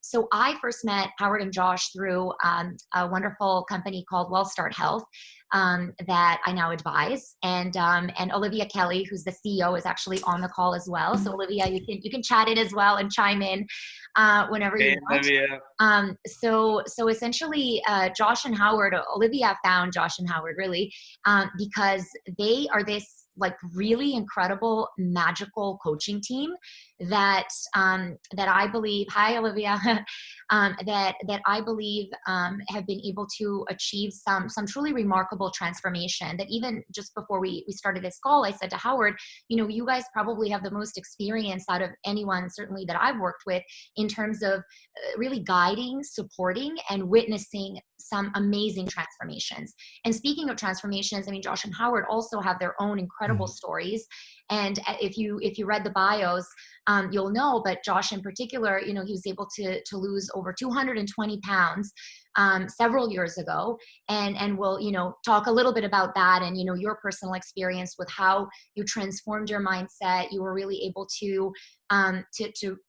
So I first met Howard and Josh through a wonderful company called Well Start Health that I now advise, and Olivia Kelly, who's the CEO, is actually on the call as well. So Olivia, you can chat in as well and chime in whenever you Hey, want. Olivia. So essentially, Josh and Howard, Olivia found Josh and Howard really because they are this like really incredible magical coaching team that that I believe, hi Olivia, that I believe have been able to achieve some truly remarkable transformation. That even just before we started this call, I said to Howard, you guys probably have the most experience out of anyone certainly that I've worked with in terms of really guiding, supporting, and witnessing some amazing transformations. And speaking of transformations, I mean, Josh and Howard also have their own incredible stories. And if you read the bios, you'll know. But Josh, in particular, he was able to lose over 220 pounds several years ago, and we'll talk a little bit about that and your personal experience with how you transformed your mindset. You were really able to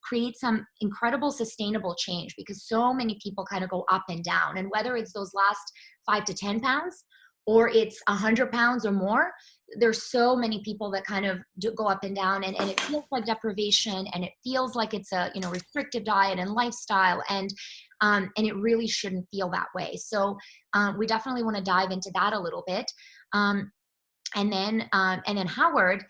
create some incredible sustainable change, because so many people kind of go up and down, and whether it's those last 5 to 10 pounds or it's 100 pounds or more, there's so many people that kind of go up and down, and it feels like deprivation, and it feels like it's a restrictive diet and lifestyle, and it really shouldn't feel that way. So we definitely want to dive into that a little bit. And then Howard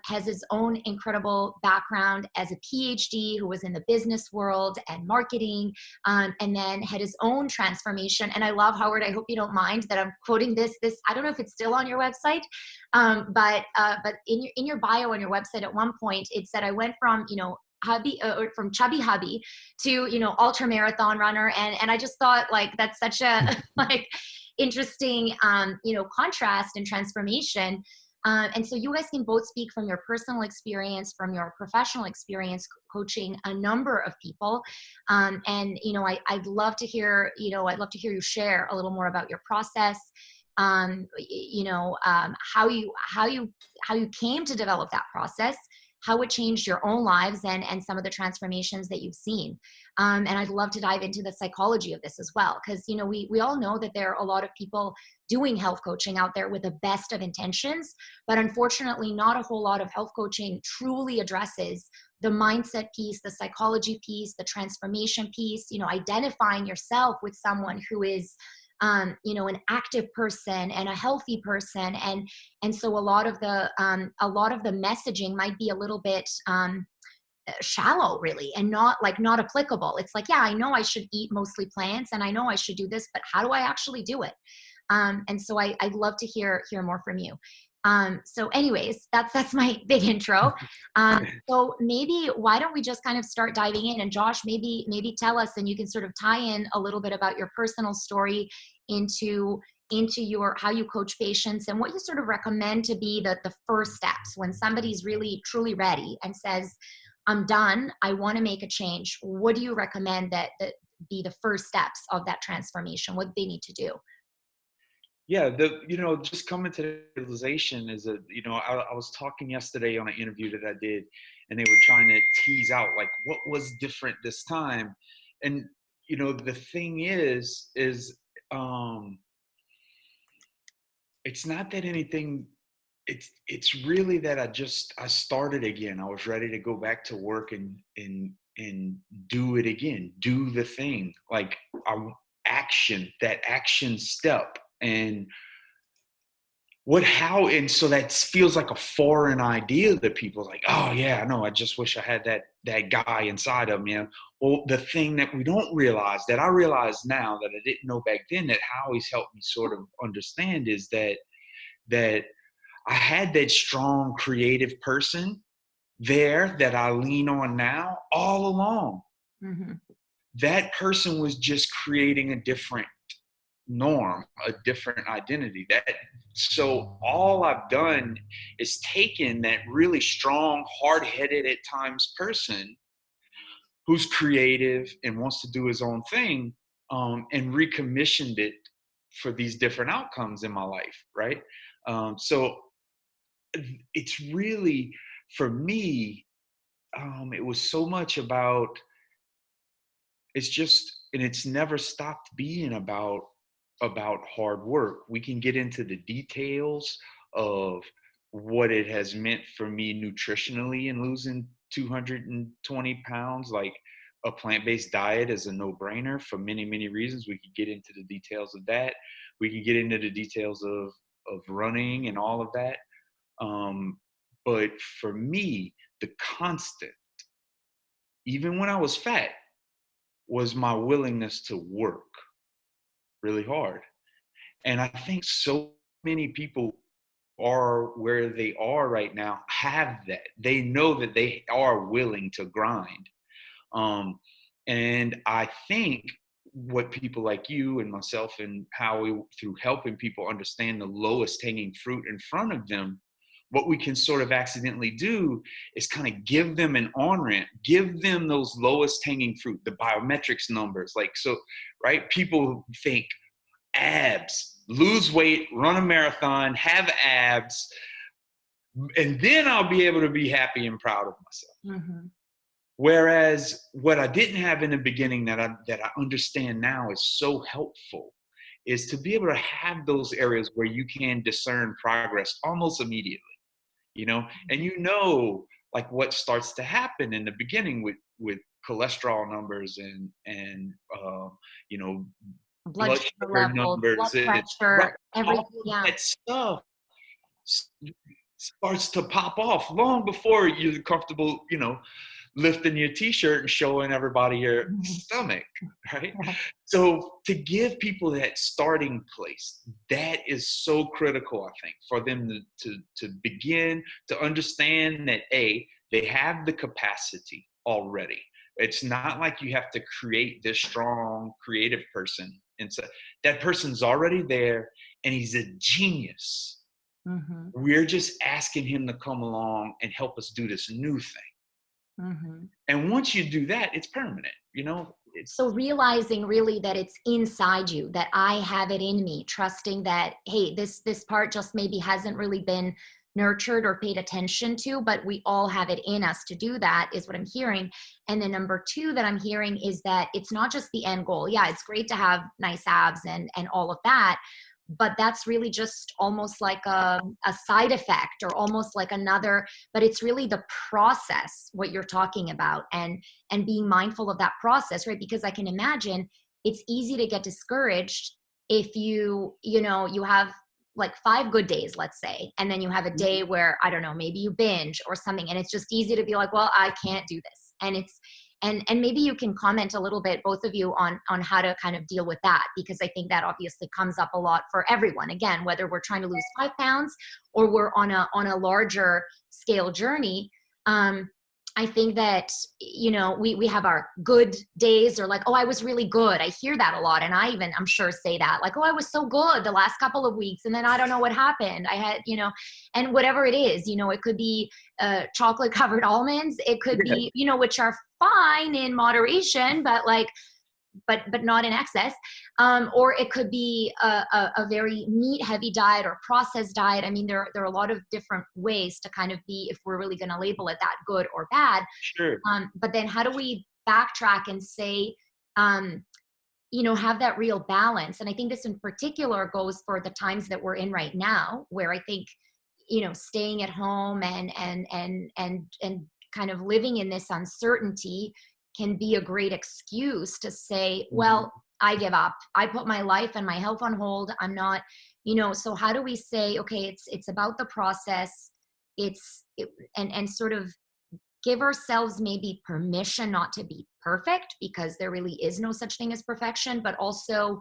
has his own incredible background as a PhD who was in the business world and marketing, and then had his own transformation. And I love, Howard, I hope you don't mind that I'm quoting this. I don't know if it's still on your website, but in your bio on your website at one point, it said, I went from, hubby, or from chubby hubby to, ultra marathon runner. And I just thought, like, that's such a like interesting, contrast and transformation. And so you guys can both speak from your personal experience, from your professional experience coaching a number of people. And, I'd love to hear, you share a little more about your process, how you came to develop that process, how it changed your own lives, and some of the transformations that you've seen. And I'd love to dive into the psychology of this as well, because we all know that there are a lot of people doing health coaching out there with the best of intentions, but unfortunately not a whole lot of health coaching truly addresses the mindset piece, the psychology piece, the transformation piece, identifying yourself with someone who is an active person and a healthy person. And so a lot of the messaging might be a little bit shallow really, and not applicable. It's like, yeah, I know I should eat mostly plants and I know I should do this, but how do I actually do it? And so I'd love to hear more from you. So anyways, that's my big intro. So maybe why don't we just kind of start diving in, and Josh, maybe tell us, and you can sort of tie in a little bit about your personal story into your, how you coach patients, and what you sort of recommend to be the first steps when somebody's really truly ready and says, I'm done, I want to make a change. What do you recommend that be the first steps of that transformation? What they need to do? Yeah, just coming to the realization is that, I was talking yesterday on an interview that I did, and they were trying to tease out, like, what was different this time. And, the thing is, it's not that anything, it's really that I started again. I was ready to go back to work and do it again, do the thing, like that action step. And and so that feels like a foreign idea that people are like, oh yeah, no, I just wish I had that guy inside of me. Well, the thing that we don't realize, that I realize now that I didn't know back then, that Howie's helped me sort of understand, is that I had that strong creative person there that I lean on now all along. Mm-hmm. That person was just creating a different norm, a different identity. So all I've done is taken that really strong, hard-headed at times person who's creative and wants to do his own thing, and recommissioned it for these different outcomes in my life, right? So it's really, for me, it was so much about, it's just, and it's never stopped being about hard work. We can get into the details of what it has meant for me nutritionally in losing 220 pounds. Like, a plant-based diet is a no-brainer for many, many reasons. We could get into the details of that. We could get into the details of running and all of that. But for me, the constant, even when I was fat, was my willingness to work really hard. And I think so many people are where they are right now have that. They know that they are willing to grind. Um, and I think what people like you and myself and Howie, through helping people understand the lowest hanging fruit in front of them, what we can sort of accidentally do is kind of give them an on-ramp, give them those lowest hanging fruit, the biometrics numbers. Like, so, right? People think abs, lose weight, run a marathon, have abs, and then I'll be able to be happy and proud of myself. Mm-hmm. Whereas what I didn't have in the beginning that I understand now is so helpful is to be able to have those areas where you can discern progress almost immediately, and like what starts to happen in the beginning with cholesterol numbers and Blood blood sugar sugar levels, blood numbers, and pressure, everything. all of Yeah. that stuff starts to pop off long before you're comfortable, lifting your t-shirt and showing everybody your stomach, right? So to give people that starting place, that is so critical, I think, for them to begin to understand that they have the capacity already. It's not like you have to create this strong creative person, and so that person's already there and he's a genius. Mm-hmm. We're just asking him to come along and help us do this new thing. Mm-hmm. And once you do that, it's permanent, So realizing really that it's inside you, that I have it in me, trusting that, hey, this part just maybe hasn't really been nurtured or paid attention to, but we all have it in us to do that, is what I'm hearing. And then number two that I'm hearing is that it's not just the end goal. Yeah, it's great to have nice abs and all of that, but that's really just almost like a side effect, or almost like another, but it's really the process, what you're talking about, and being mindful of that process, right? Because I can imagine it's easy to get discouraged if you have like 5 good days, let's say, and then you have a day where, I don't know, maybe you binge or something, and it's just easy to be like, well, I can't do this. And maybe you can comment a little bit, both of you, on how to kind of deal with that, because I think that obviously comes up a lot for everyone. Again, whether we're trying to lose 5 pounds or we're on a larger scale journey. I think that, we have our good days, or like, oh, I was really good. I hear that a lot. And I'm sure say that, like, oh, I was so good the last couple of weeks, and then I don't know what happened. I had, and whatever it is, it could be chocolate covered almonds. It could be, which are fine in moderation, but not in excess. Or it could be a very meat heavy diet or processed diet. I mean, there are a lot of different ways to kind of be, if we're really going to label it that, good or bad. Sure. But then how do we backtrack and say, have that real balance? And I think this in particular goes for the times that we're in right now, where I think, staying at home and kind of living in this uncertainty can be a great excuse to say, well, I give up. I put my life and my health on hold. I'm not, so how do we say, okay, it's about the process. And sort of give ourselves maybe permission not to be perfect, because there really is no such thing as perfection, but also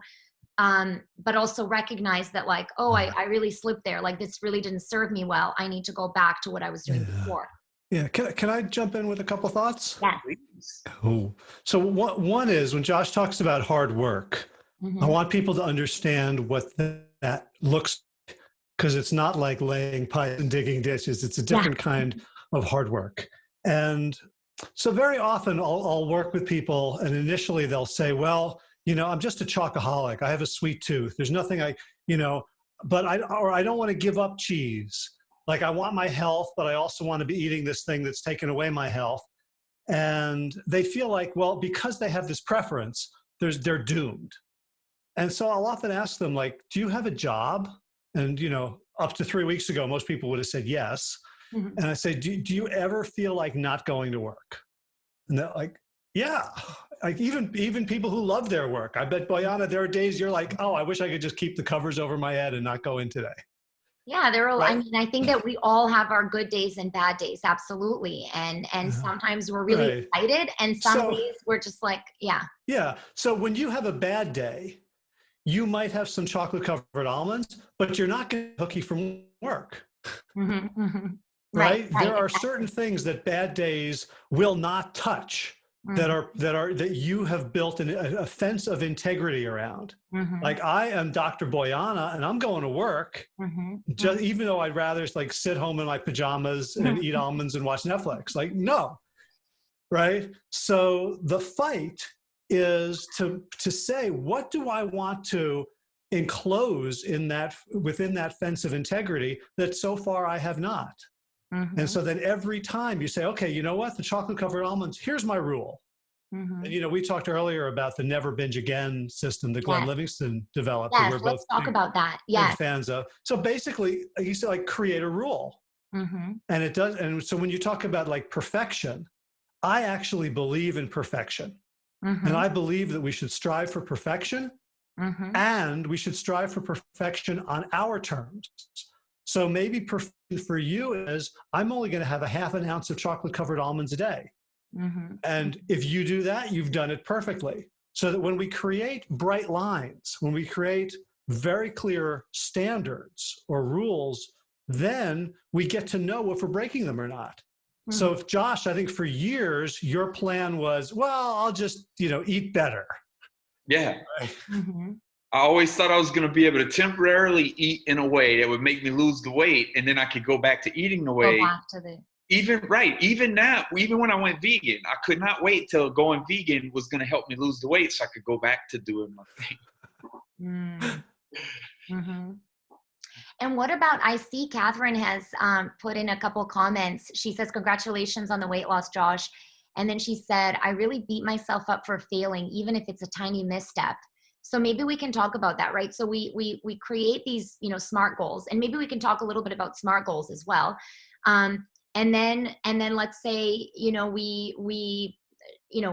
recognize that, like, oh, I really slipped there. Like, this really didn't serve me well. I need to go back to what I was doing before. Yeah. Can I jump in with a couple thoughts? Yeah. Oh, so one is, when Josh talks about hard work, I want people to understand what that looks like, because it's not like laying pipes and digging ditches. It's a different kind of hard work. And so very often I'll work with people, and initially they'll say, well, I'm just a chocoholic. I have a sweet tooth. There's nothing but I don't want to give up cheese. Like, I want my health, but I also want to be eating this thing that's taken away my health. And they feel like, well, because they have this preference, they're doomed. And so I'll often ask them, like, do you have a job? And, up to 3 weeks ago, most people would have said yes. Mm-hmm. And I say, do you ever feel like not going to work? And they're like, yeah. Like even people who love their work. I bet, Bojana, there are days you're like, oh, I wish I could just keep the covers over my head and not go in today. Yeah, Right? I think that we all have our good days and bad days, absolutely. And sometimes we're really Right. excited, and some So, days we're just like, yeah. yeah. So when you have a bad day, you might have some chocolate covered almonds, but you're not going to hooky from work. Mm-hmm, mm-hmm. Right? Right, There are exactly. certain things that bad days will not touch, Mm-hmm, that you have built a fence of integrity around. mm-hmm, Like, I am Dr. Bojana and I'm going to work, mm-hmm, just even though I'd rather like sit home in my pajamas and eat almonds and watch Netflix. Like, no. Right? So the fight is to say, what do I want to enclose within that fence of integrity that so far I have not? And mm-hmm, so then every time you say, okay, you know what? The chocolate covered almonds, here's my rule. mm-hmm. And, we talked earlier about the never binge again system that Glenn Yes, Livingston developed, that yes. we're both Let's talk about that. big Yes. fans of. So basically, he said, like, create a rule. Mm-hmm, And it does. And so when you talk about like perfection, I actually believe in perfection. And mm-hmm, I believe that we should strive for perfection, mm-hmm, and we should strive for perfection on our terms. So maybe perfection for you is, I'm only going to have a half an ounce of chocolate covered almonds a day. mm-hmm, And if you do that, you've done it perfectly. So that when we create bright lines, when we create very clear standards or rules, then we get to know if we're breaking them or not. mm-hmm. So if Josh, I think for years, your plan was, well, I'll just, eat better. Yeah. Mm-hmm. I always thought I was going to be able to temporarily eat in a way that would make me lose the weight, and then I could go back to eating the Go way. back to the. Even now, even when I went vegan, I could not wait till going vegan was going to help me lose the weight so I could go back to doing my thing. Mm-hmm. And what about, I see Catherine has put in a couple comments. She says, congratulations on the weight loss, Josh. And then she said, I really beat myself up for failing, even if it's a tiny misstep. So maybe we can talk about that, right? So we create these, SMART goals, and maybe we can talk a little bit about SMART goals as well. And then let's say, we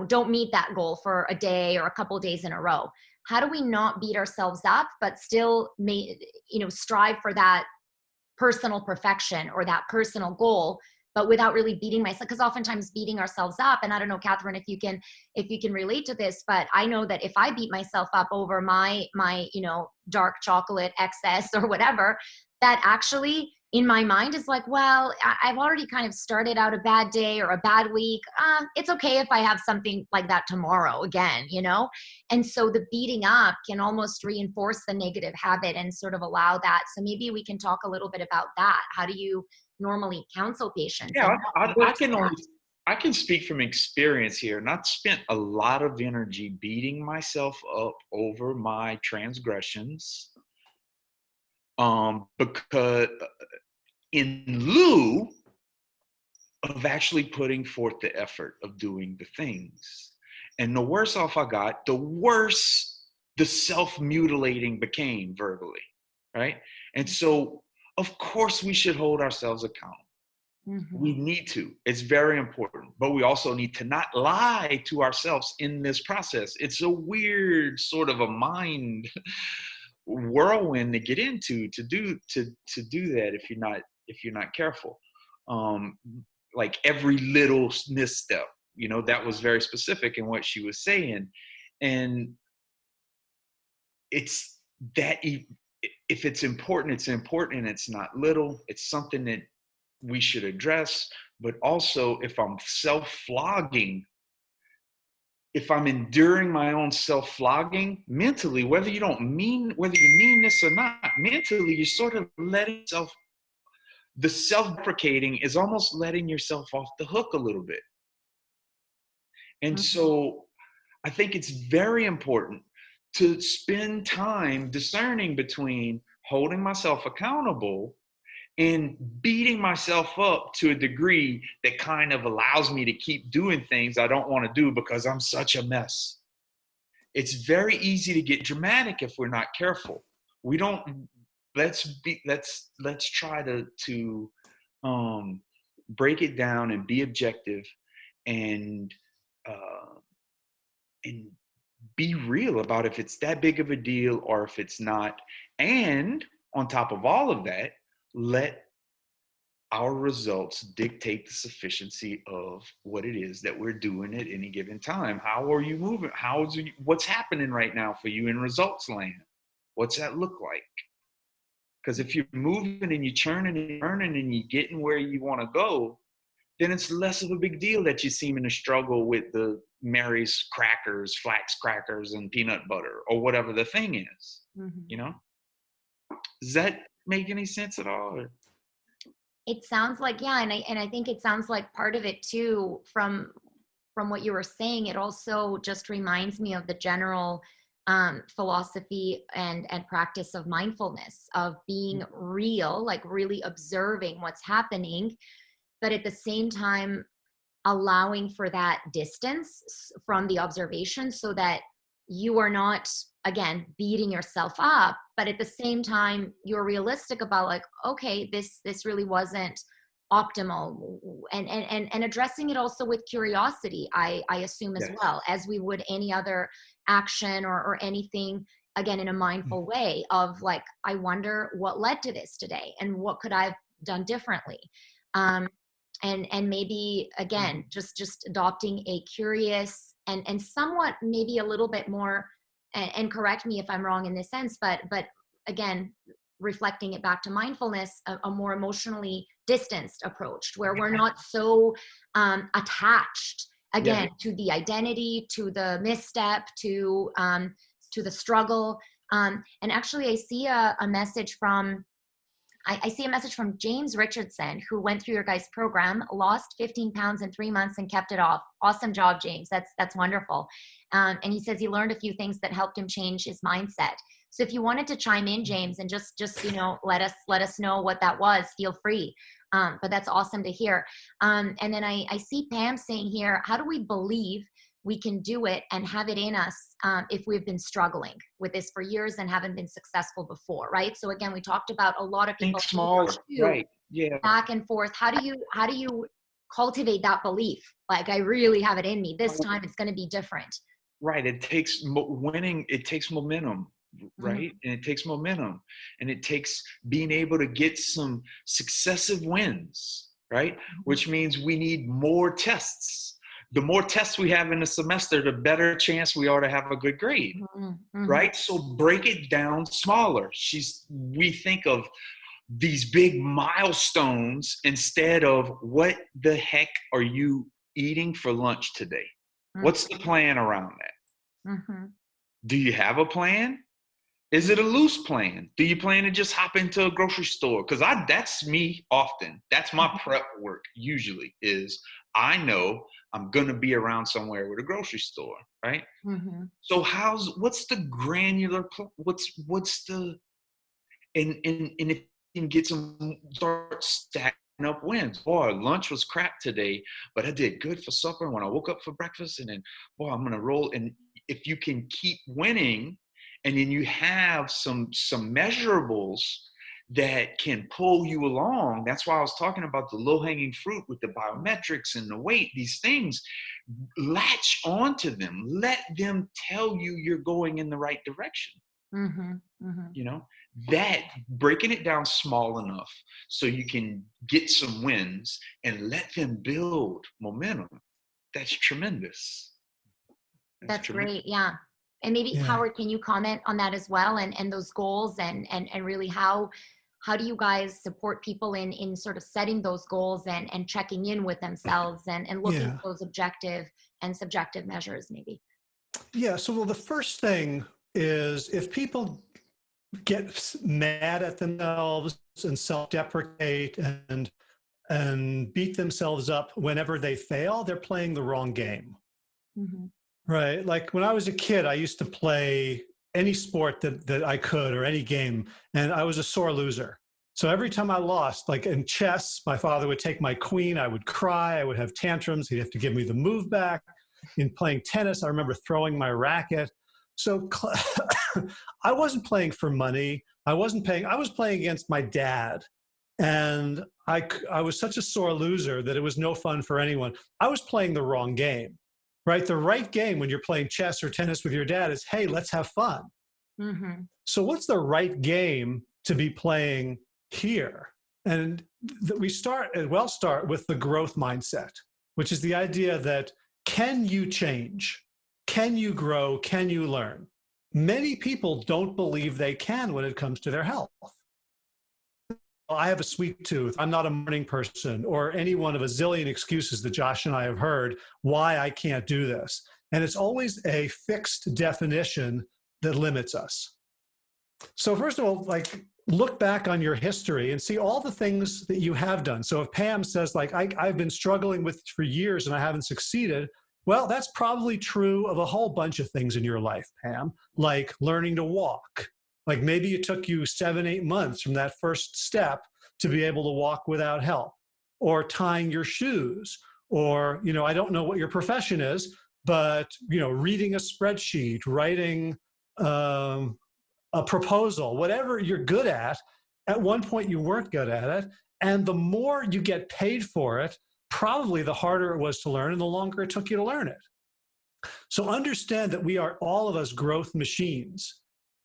don't meet that goal for a day or a couple of days in a row. How do we not beat ourselves up, but still strive for that personal perfection or that personal goal, but without really beating myself? Because oftentimes beating ourselves up, and I don't know, Catherine, if you can relate to this, but I know that if I beat myself up over my dark chocolate excess or whatever, that actually in my mind is like, well, I've already kind of started out a bad day or a bad week. It's okay if I have something like that tomorrow again, And so the beating up can almost reinforce the negative habit and sort of allow that. So maybe we can talk a little bit about that. How do you normally counsel patients? Yeah, And what works for that? I can speak from experience here. Not spent a lot of energy beating myself up over my transgressions, because in lieu of actually putting forth the effort of doing the things. And the worse off I got, the worse the self-mutilating became verbally, right? And so, of course, we should hold ourselves accountable. Mm-hmm. We need to. It's very important. But we also need to not lie to ourselves in this process. It's a weird sort of a mind whirlwind to get into to do that if you're not careful. Like every little misstep, that was very specific in what she was saying. And it's that if it's important, and it's not little. It's something that we should address. But also, if I'm self-flogging, if I'm enduring my own self-flogging mentally, whether you mean this or not, mentally, you're sort of letting yourself. The self-deprecating is almost letting yourself off the hook a little bit. And so I think it's very important to spend time discerning between holding myself accountable and beating myself up to a degree that kind of allows me to keep doing things I don't want to do because I'm such a mess. It's very easy to get dramatic if we're not careful. We don't, let's try to break it down and be objective and uh, and be real about if it's that big of a deal or if it's not. And on top of all of that, let our results dictate the sufficiency of what it is that we're doing at any given time. How are you moving? What's happening right now for you in results land? What's that look like? Because if you're moving and you're churning and burning and you're getting where you want to go, then it's less of a big deal that you're seeming to struggle with the Mary's crackers, flax crackers, and peanut butter, or whatever the thing is. You know? Does that make any sense at all? Or? It sounds like, yeah, and I think it sounds like part of it too, from what you were saying, it also just reminds me of the general philosophy and practice of mindfulness, of being real, like really observing what's happening, but at the same time allowing for that distance from the observation so that you are not, again, beating yourself up, but at the same time you're realistic about like, okay, this really wasn't optimal, and addressing it also with curiosity, I assume, as well, as we would any other action or anything, again, in a mindful way of like, I wonder what led to this today and what could I've done differently. And maybe, again, just adopting a curious and somewhat maybe a little bit more, and correct me if I'm wrong in this sense, but again, reflecting it back to mindfulness, a more emotionally distanced approach where we're not so attached, again, to the identity, to the misstep, to the struggle. And actually, I see a message from, I see a message from James Richardson, who went through your guys' program, lost 15 pounds in 3 months and kept it off. Awesome job, James. That's wonderful. And he says he learned a few things that helped him change his mindset. So if you wanted to chime in, James, and just let us know what that was, feel free. But that's awesome to hear. And then I see Pam saying here, how do we believe we can do it and have it in us if we've been struggling with this for years and haven't been successful before, right? So again, we talked about a lot of people think small, right? Yeah. Back and forth. How do you cultivate that belief? Like, I really have it in me. This time it's going to be different. Right. It takes winning. It takes momentum, right? And it takes momentum, and it takes being able to get some successive wins, right? Which means we need more tests. The more tests we have in a semester, the better chance we are to have a good grade, right? So break it down smaller. We think of these big milestones instead of what the heck are you eating for lunch today? What's the plan around that? Do you have a plan? Is it a loose plan? Do you plan to just hop into a grocery store? Because that's me often. That's my prep work usually is I know I'm going to be around somewhere with a grocery store, right? So what's the granular, and if you can get start stacking up wins. Boy, lunch was crap today, but I did good for supper when I woke up for breakfast, and then, boy, I'm going to roll. And if you can keep winning, and then you have some measurables that can pull you along. That's why I was talking about the low-hanging fruit with the biometrics and the weight. These things, latch onto them. Let them tell you you're going in the right direction. You know, that breaking it down small enough so you can get some wins and let them build momentum. That's tremendous. That's great. Yeah. And maybe Howard, can you comment on that as well, and those goals, and really how do you guys support people in sort of setting those goals and checking in with themselves and looking at those objective and subjective measures maybe? Yeah. So, well, the first thing is if people get mad at themselves and self-deprecate and beat themselves up whenever they fail, they're playing the wrong game. Right. Like when I was a kid, I used to play any sport that I could or any game, and I was a sore loser. So every time I lost, like in chess, my father would take my queen, I would cry, I would have tantrums, he'd have to give me the move back. In playing tennis, I remember throwing my racket. So I wasn't playing for money. I was playing against my dad. And I was such a sore loser that it was no fun for anyone. I was playing the wrong game, right? The right game when you're playing chess or tennis with your dad is, hey, let's have fun. Mm-hmm. So what's the right game to be playing here? And we start with the growth mindset, which is the idea that can you change? Can you grow? Can you learn? Many people don't believe they can when it comes to their health. I have a sweet tooth. I'm not a morning person, or any one of a zillion excuses that Josh and I have heard why I can't do this. And it's always a fixed definition that limits us. So first of all, like, look back on your history and see all the things that you have done. So if Pam says, like, I've been struggling with for years and I haven't succeeded, well, that's probably true of a whole bunch of things in your life, Pam, like learning to walk. Like maybe it took you 7-8 months from that first step to be able to walk without help, or tying your shoes, or, I don't know what your profession is, but, reading a spreadsheet, writing a proposal, whatever you're good at one point you weren't good at it. And the more you get paid for it, probably the harder it was to learn and the longer it took you to learn it. So understand that we are all of us growth machines.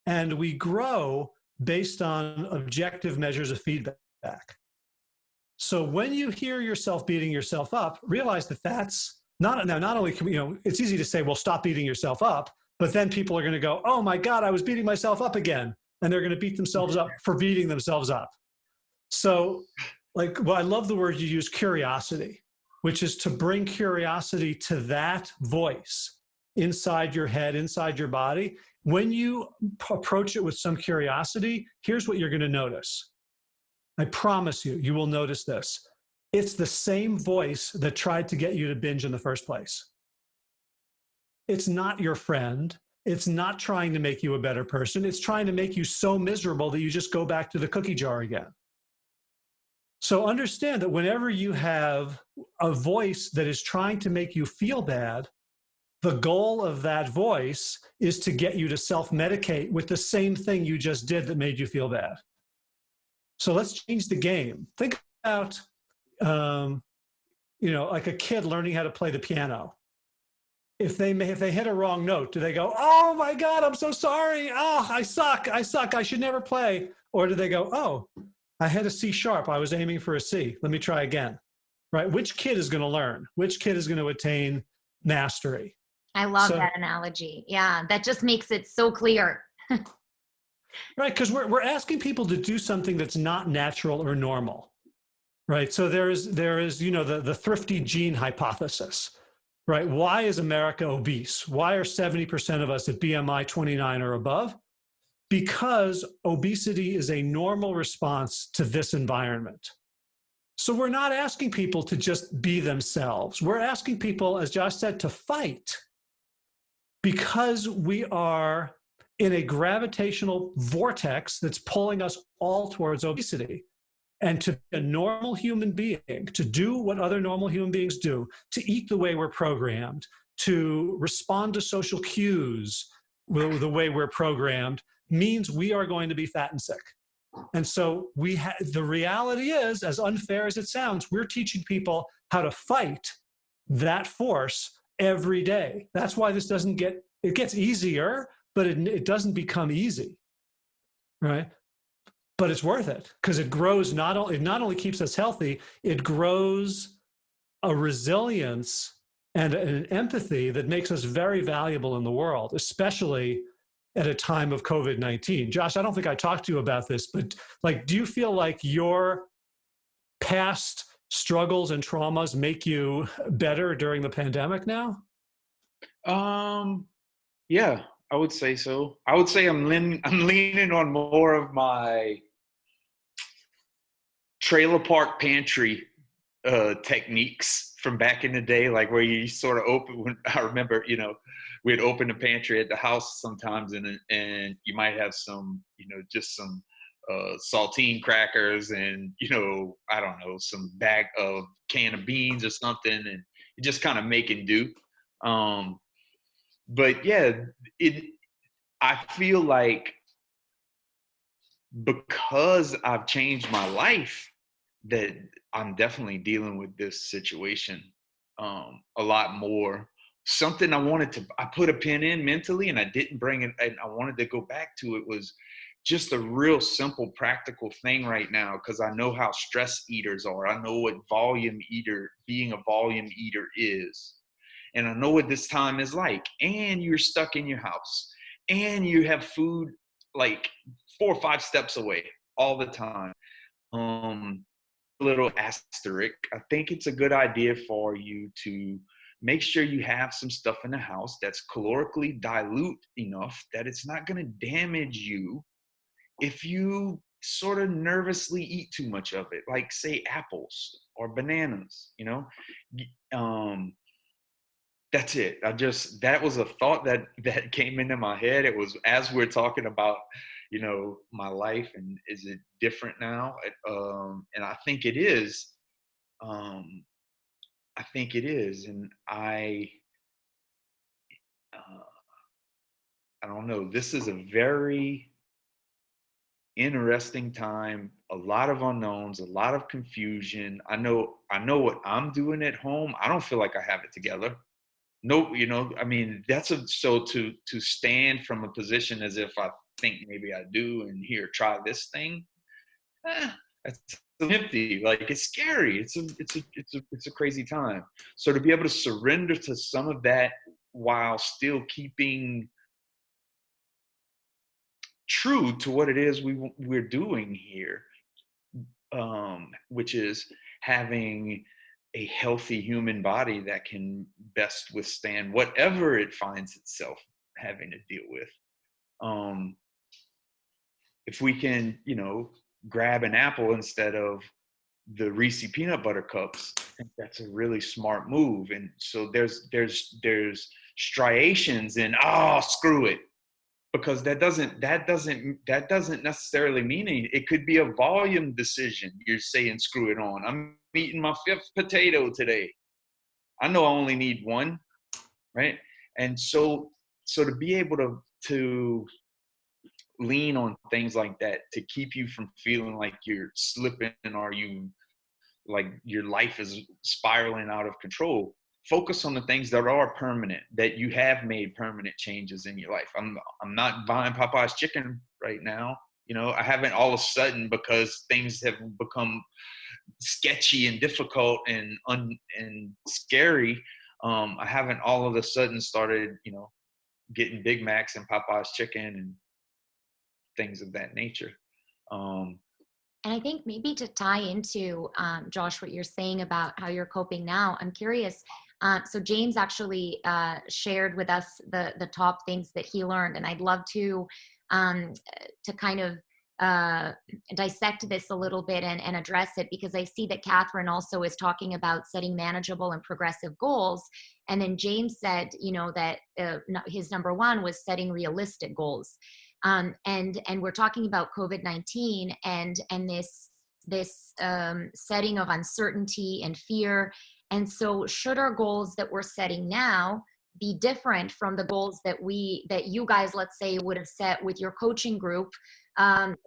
And we grow based on objective measures of feedback. So when you hear yourself beating yourself up, realize that that's not only, it's easy to say, well, stop beating yourself up, but then people are going to go, oh my God, I was beating myself up again. And they're going to beat themselves up for beating themselves up. So I love the word you use, curiosity, which is to bring curiosity to that voice inside your head, inside your body. When you approach it with some curiosity, here's what you're going to notice. I promise you, you will notice this. It's the same voice that tried to get you to binge in the first place. It's not your friend. It's not trying to make you a better person. It's trying to make you so miserable that you just go back to the cookie jar again. So understand that whenever you have a voice that is trying to make you feel bad, the goal of that voice is to get you to self-medicate with the same thing you just did that made you feel bad. So let's change the game. Think about, like a kid learning how to play the piano. If they hit a wrong note, do they go, oh my God, I'm so sorry. Oh, I suck. I should never play. Or do they go, oh, I had a C sharp. I was aiming for a C. Let me try again. Right? Which kid is going to learn? Which kid is going to attain mastery? I love that analogy. Yeah, that just makes it so clear. Right, because we're asking people to do something that's not natural or normal. Right, so there is the thrifty gene hypothesis. Right, why is America obese? Why are 70% of us at BMI 29 or above? Because obesity is a normal response to this environment. So we're not asking people to just be themselves. We're asking people, as Josh said, to fight. Because we are in a gravitational vortex that's pulling us all towards obesity. And to be a normal human being, to do what other normal human beings do, to eat the way we're programmed, to respond to social cues the way we're programmed, means we are going to be fat and sick. And so the reality is, as unfair as it sounds, we're teaching people how to fight that force every day. That's why this it gets easier, but it doesn't become easy, right? But it's worth it because it grows, it not only keeps us healthy, it grows a resilience and an empathy that makes us very valuable in the world, especially at a time of COVID-19. Josh, I don't think I talked to you about this, but do you feel like your past struggles and traumas make you better during the pandemic now? Yeah, I would say so. I would say I'm leaning on more of my trailer park pantry techniques from back in the day, like where you sort of open. I remember, we'd open the pantry at the house sometimes, and you might have some, just some saltine crackers and, I don't know, some bag of can of beans or something, and you just kind of make and do. But yeah, I feel like because I've changed my life, that I'm definitely dealing with this situation a lot more. Something I put a pin in mentally, and I didn't bring it, and I wanted to go back to it, was just a real simple, practical thing right now, because I know how stress eaters are. I know what being a volume eater is. And I know what this time is like. And you're stuck in your house, and you have food like 4 or 5 steps away all the time. Little asterisk, I think it's a good idea for you to make sure you have some stuff in the house that's calorically dilute enough that it's not going to damage you if you sort of nervously eat too much of it, like say apples or bananas. That's it. That was a thought that came into my head. It was as we're talking about, my life, and is it different now? And I think it is. I think it is. And I don't know. This is a very interesting time. A lot of unknowns, a lot of confusion. I know what I'm doing at home. I don't feel like I have it together. Nope, I mean, so to stand from a position as if I think maybe I do, and here, try this thing, that's empty. Like, it's scary. It's a crazy time. So to be able to surrender to some of that while still keeping true to what it is we're doing here, which is having a healthy human body that can best withstand whatever it finds itself having to deal with. If we can, grab an apple instead of the Reese peanut butter cups, I think that's a really smart move. And so there's striations in, screw it, because that doesn't necessarily mean anything. It could be a volume decision. You're saying, screw it on. I'm eating my 5th potato today. I know I only need one, right? And so to be able to lean on things like that to keep you from feeling like you're slipping, or like your life is spiraling out of control. Focus on the things that are permanent, that you have made permanent changes in your life. I'm not buying Popeye's chicken right now. I haven't all of a sudden, because things have become sketchy and difficult and scary. I haven't all of a sudden started, getting Big Macs and Popeye's chicken and things of that nature. And I think maybe to tie into, Josh, what you're saying about how you're coping now, I'm curious. So James actually shared with us the top things that he learned, and I'd love to kind of dissect this a little bit and address it, because I see that Catherine also is talking about setting manageable and progressive goals. And then James said, that his number one was setting realistic goals. And we're talking about COVID-19 and this setting of uncertainty and fear. And so should our goals that we're setting now be different from the goals that you guys, let's say, would have set with your coaching group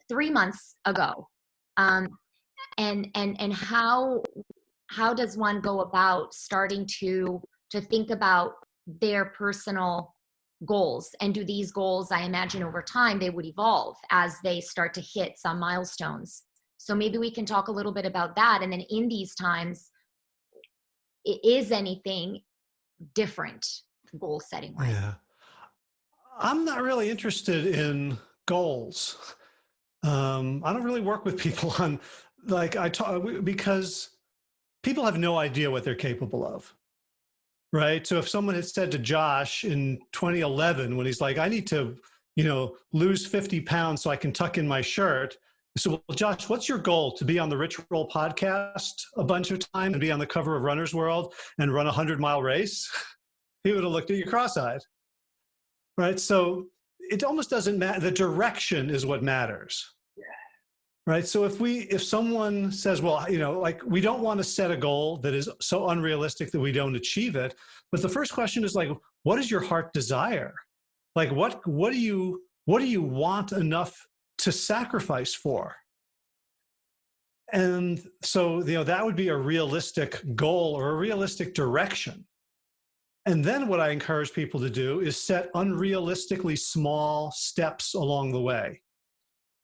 3 months ago? And how does one go about starting to think about their personal goals? And do these goals, I imagine over time, they would evolve as they start to hit some milestones. So maybe we can talk a little bit about that. And then in these times, is anything different goal setting wise? Yeah. I'm not really interested in goals. I don't really work with people on, because people have no idea what they're capable of. Right. So if someone had said to Josh in 2011, when he's like, I need to, lose 50 pounds so I can tuck in my shirt. So, well, Josh, what's your goal? To be on the Rich Roll podcast a bunch of times and be on the cover of Runner's World and run a 100-mile race? He would have looked at you cross-eyed. Right. So it almost doesn't matter. The direction is what matters. Yeah. right? So if someone says, well, like, we don't want to set a goal that is so unrealistic that we don't achieve it. But the first question is like, what is your heart desire? Like, what do you want enough to sacrifice for? And so, that would be a realistic goal or a realistic direction. And then what I encourage people to do is set unrealistically small steps along the way,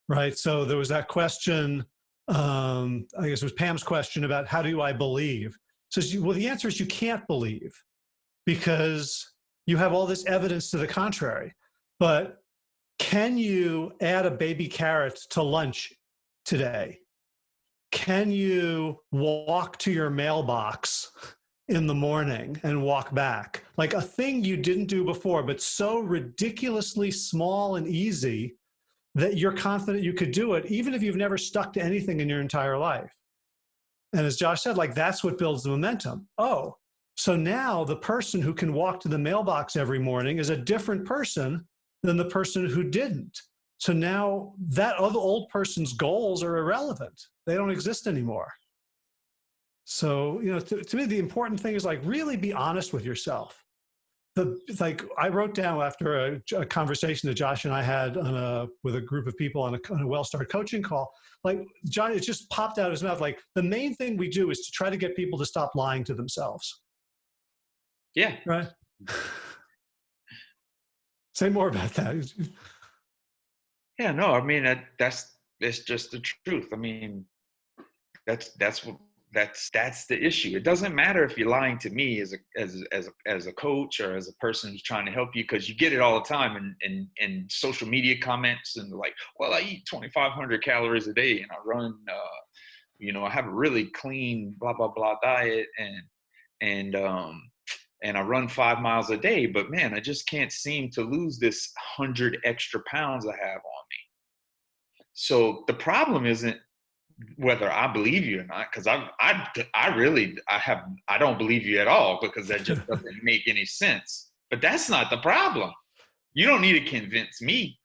right? So there was that question, I guess it was Pam's question about how do I believe? So, well, the answer is you can't believe because you have all this evidence to the contrary. But can you add a baby carrot to lunch today? Can you walk to your mailbox in the morning and walk back? Like a thing you didn't do before, but so ridiculously small and easy that you're confident you could do it, even if you've never stuck to anything in your entire life. And as Josh said, like, that's what builds the momentum. Oh, so now the person who can walk to the mailbox every morning is a different person than the person who didn't. So now that other old person's goals are irrelevant. They don't exist anymore. So, to me, the important thing is like really be honest with yourself. Like I wrote down after a conversation that Josh and I had with a group of people on a well-started coaching call, like John, it just popped out of his mouth. Like the main thing we do is to try to get people to stop lying to themselves. Yeah. Right. Say more about that. Yeah, no, I mean, it's just the truth. I mean, that's the issue. It doesn't matter if you're lying to me as a coach or as a person who's trying to help you, because you get it all the time in social media comments and like, well, I eat 2,500 calories a day and I run, I have a really clean blah blah blah diet and I run 5 miles a day, but man, I just can't seem to lose this 100 extra pounds I have on me. So the problem isn't whether I believe you or not, because I don't believe you at all, because that just doesn't make any sense. But that's not the problem. You don't need to convince me.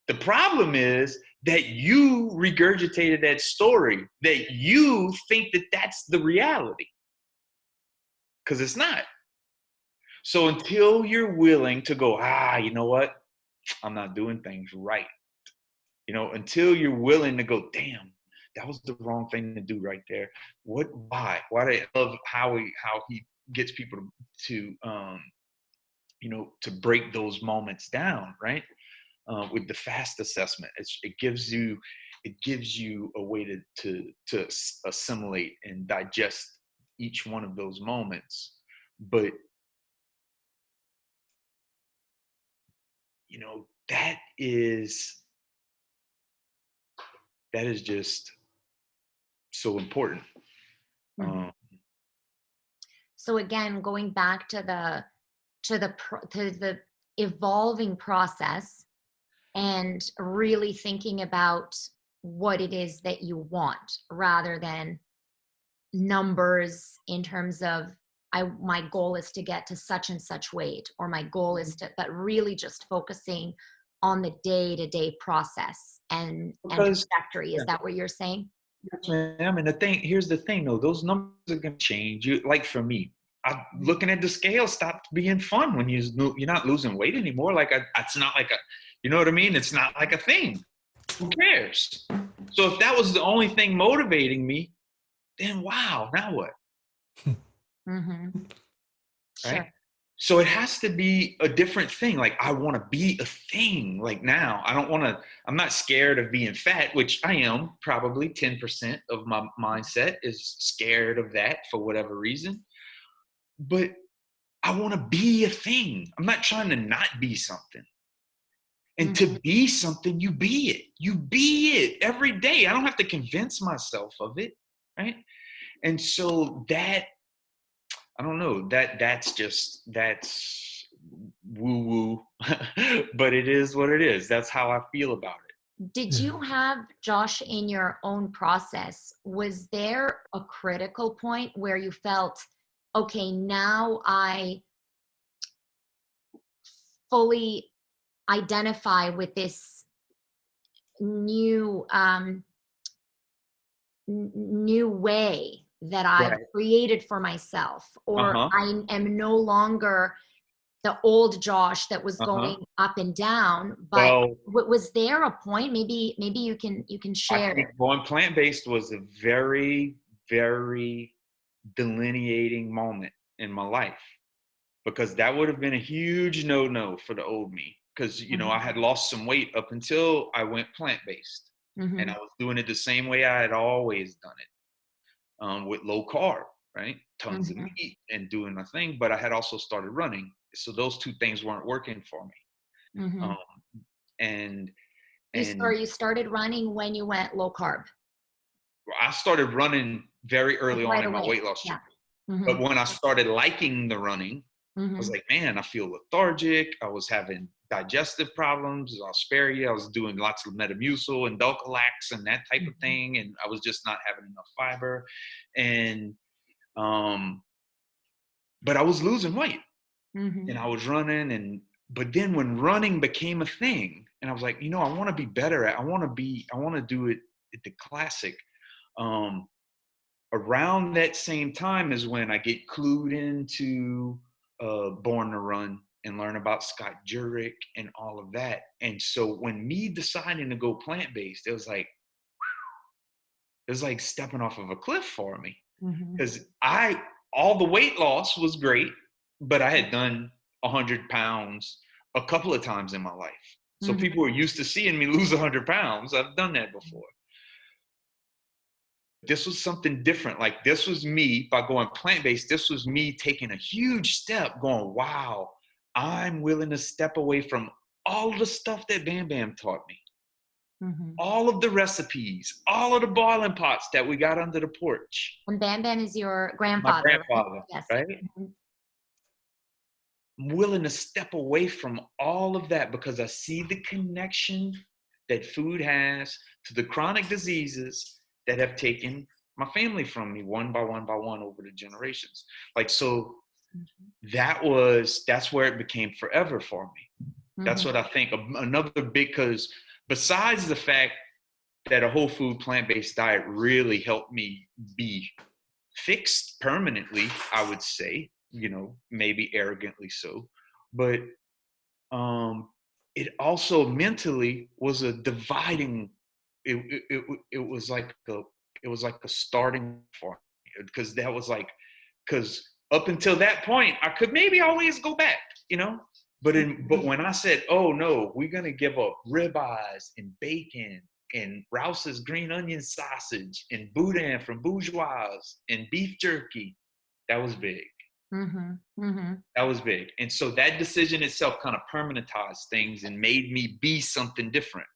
The problem is that you regurgitated that story, that you think that that's the reality, because it's not. So until you're willing to go, you know what? I'm not doing things right. Until you're willing to go, damn, that was the wrong thing to do right there. Why do I love how he gets people to to break those moments down, right? With the FAST assessment, it gives you a way to assimilate and digest each one of those moments. But that is just so important. Mm-hmm. So again, going back to the evolving process and really thinking about what it is that you want rather than numbers in terms of my goal is to get to such and such weight, or my goal is but really just focusing on the day-to-day process and trajectory. Is that what you're saying? Yes, ma'am. And here's the thing though, those numbers are going to change. Like for me, looking at the scale stopped being fun when you're not losing weight anymore. Like it's not like you know what I mean? It's not like a thing. Who cares? So if that was the only thing motivating me, then wow, now what? Mm-hmm. Right? Sure. So it has to be a different thing. Like I want to be a thing. Like now, I'm not scared of being fat, which I am. Probably 10% of my mindset is scared of that for whatever reason. But I want to be a thing. I'm not trying to not be something. And to be something, you be it. You be it every day. I don't have to convince myself of it, right? And so that, I don't know, that's woo-woo, but it is what it is. That's how I feel about it. Did you have, Josh, in your own process, was there a critical point where you felt, okay, now I fully identify with this new new way that I've Right. created for myself, or Uh-huh. I am no longer the old Josh that was Uh-huh. going up and down. But Well, was there a point? Maybe you can I share. think going plant-based was a very, very delineating moment in my life, because that would have been a huge no-no for the old me. Because, I had lost some weight up until I went plant-based. And I Mm-hmm. was doing it the same way I had always done it, with low carb, right? Tons of Mm-hmm. meat and doing my thing. But I had also started running. So those two things weren't working for me. Mm-hmm. Um, and You and sorry, you started running when you went low carb, I started running very like early on right in my away. weight loss Yeah. journey. Mm-hmm. But when I started liking the running, I was Mm-hmm. like, man, I feel lethargic. I was having digestive problems. I'll spare you. I was doing lots of Metamucil and Dulcolax and that type of thing. And I was just not having enough fiber. And, um, but I was losing weight Mm-hmm. and I was running. But then when running became a thing, and I was like, I want to be better I want to do it at the classic. Um, Around that same time is when I get clued into Born to Run and learn about Scott Jurek and all of that. And so when me deciding to go plant based, it was like stepping off of a cliff for me, Mm-hmm. because all the weight loss was great, but I had done 100 pounds a couple of times in my life. So Mm-hmm. people were used to seeing me lose 100 pounds. I've done that before. This was something different. Like, this was me, by going plant-based, this was me taking a huge step, going, wow, I'm willing to step away from all the stuff that Bam Bam taught me, Mm-hmm. all of the recipes, all of the boiling pots that we got under the porch. And Bam Bam is your My grandfather, right? grandfather, Yes. right? Mhm. I'm willing to step away from all of that because I see the connection that food has to the chronic diseases that have taken my family from me one by one by one over the generations. Like, so that's where it became forever for me. That's Mhm. what I think. Another big, because besides the fact that a whole food plant-based diet really helped me be fixed permanently, I would say, maybe arrogantly so, but it also mentally was a dividing. It was like a starting point, because that was like, because up until that point I could maybe always go back, but when I said, oh no, we're gonna give up ribeyes and bacon and Rouse's green onion sausage and boudin from Bourgeois and beef jerky, that was big. Mhm. Mhm. That was big. And so that decision itself kind of permanentized things and made me be something different.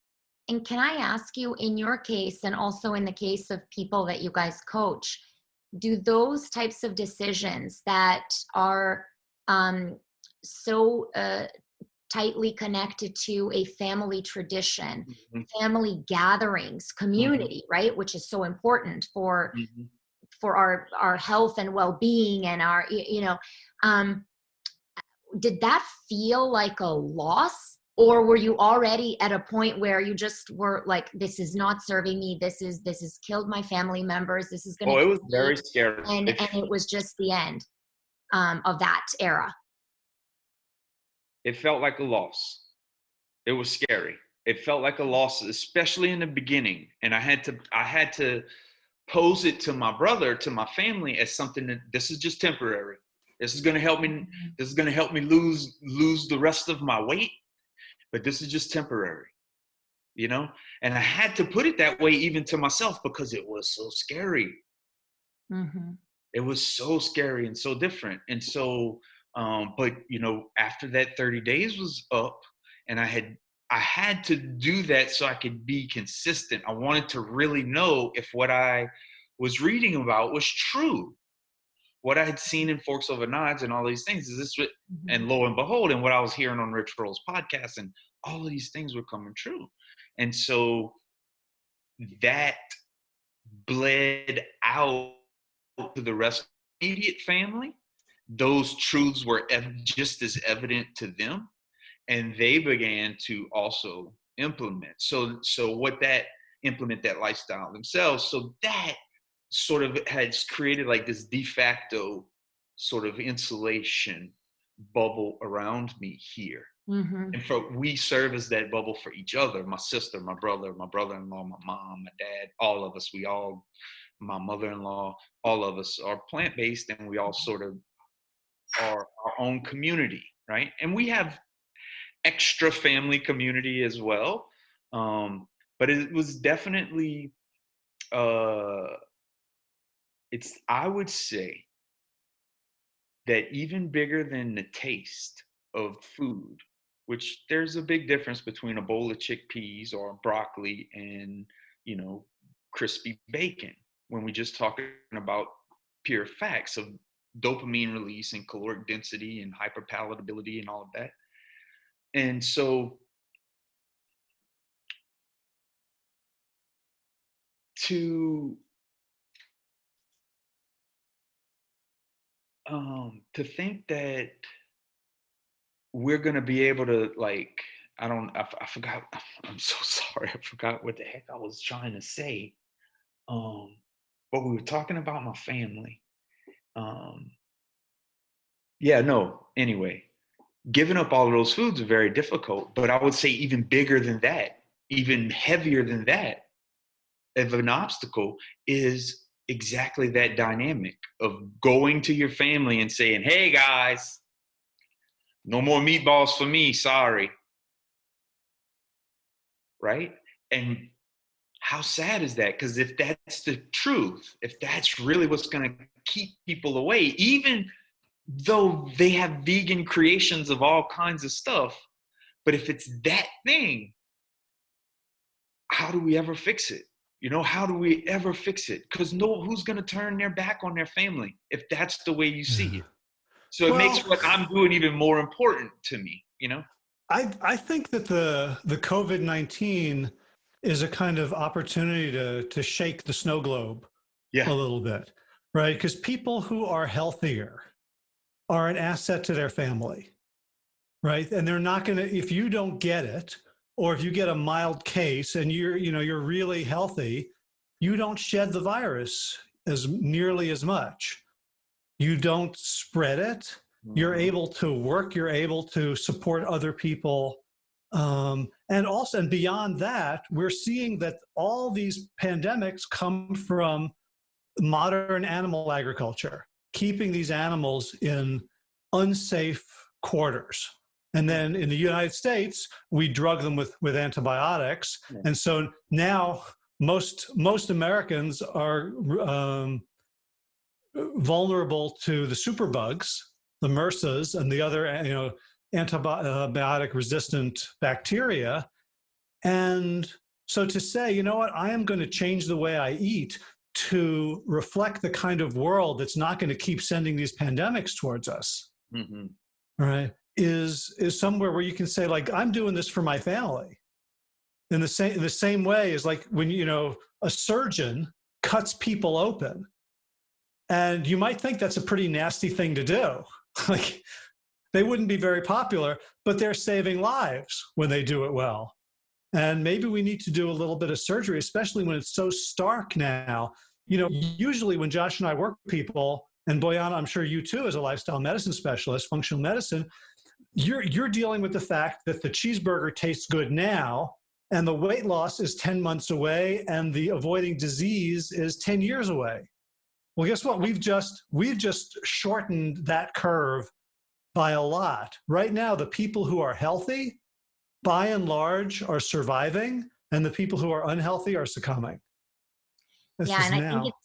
And can I ask you, in your case, and also in the case of people that you guys coach, do those types of decisions that are um, so tightly connected to a family tradition, Mhm, family gatherings, mhm, community, right, which is so important mhm. for our health and well-being and our um, did that feel like a loss, or were you already at a point where you just were like, this is not serving me, this is killed my family members, this is going Oh, to it was kill me, very scary. and it was just the end of that era? It felt like a loss. It was scary. It felt like a loss, especially in the beginning. And I had to pose it to my brother, to my family, as something that this is just temporary. This is going to help me. This is going to help me lose the rest of my weight, but this is just temporary, you know? And I had to put it that way even to myself, because it was so scary. Mm-hmm. It was so scary and so different. And so, but after that 30 days was up, and I had to do that so I could be consistent. I wanted to really know if what I was reading about was true. What I had seen in Forks Over Knives and all these things, is this what, Mm-hmm. and lo and behold, and what I was hearing on Rich Roll's podcast, and all of these things were coming true. And so that bled out to the rest of the immediate family. Those truths were just as evident to them, and they began to also implement. So what that implement that lifestyle themselves. So that sort of has created like this de facto sort of insulation bubble around me here. Mm-hmm. And we serve as that bubble for each other. My sister, my brother, my brother-in-law, my mom, my dad, all of us, my mother-in-law, all of us are plant-based, and we all sort of are our own community, right? And we have extra family community as well. But it was definitely, I would say that even bigger than the taste of food, which there's a big difference between a bowl of chickpeas or broccoli and, crispy bacon, when we just talking about pure facts of dopamine release and caloric density and hyperpalatability and all of that. And so to think that we're going to be able to, like, I forgot, I'm so sorry, I forgot what the heck I was trying to say. But we were talking about my family. Anyway, giving up all of those foods are very difficult, but I would say even bigger than that, even heavier than that of an obstacle is exactly that dynamic of going to your family and saying, hey guys, no more meatballs for me, sorry. Right? And how sad is that? Because if that's the truth, if that's really what's going to keep people away, even though they have vegan creations of all kinds of stuff, but if it's that thing, how do we ever fix it? How do we ever fix it? Because who's going to turn their back on their family if that's the way you see it? So it makes what I'm doing even more important to me, I think that the COVID-19 is a kind of opportunity to shake the snow globe a little bit, right? Because people who are healthier are an asset to their family, right? And they're not going to, if you don't get it, or if you get a mild case and you're really healthy, you don't shed the virus as nearly as much. You don't spread it. You're able to work. You're able to support other people. And beyond that, we're seeing that all these pandemics come from modern animal agriculture, keeping these animals in unsafe quarters. And then in the United States, we drug them with antibiotics. Yeah. And so now most Americans are vulnerable to the superbugs, the MRSAs, and the other antibiotic resistant bacteria. And so to say, you know what, I am going to change the way I eat to reflect the kind of world that's not going to keep sending these pandemics towards us, right, is somewhere where you can say, like, I'm doing this for my family. In the same way as, like, when a surgeon cuts people open, and you might think that's a pretty nasty thing to do. Like, they wouldn't be very popular, but they're saving lives when they do it well. And maybe we need to do a little bit of surgery, especially when it's so stark now. Usually when Josh and I work with people, and Bojana, I'm sure you too, as a lifestyle medicine specialist, functional medicine, you're dealing with the fact that the cheeseburger tastes good now, and the weight loss is 10 months away, and the avoiding disease is 10 years away. Well, guess what? We've just shortened that curve by a lot. Right now, the people who are healthy, by and large, are surviving, and the people who are unhealthy are succumbing. I think it's,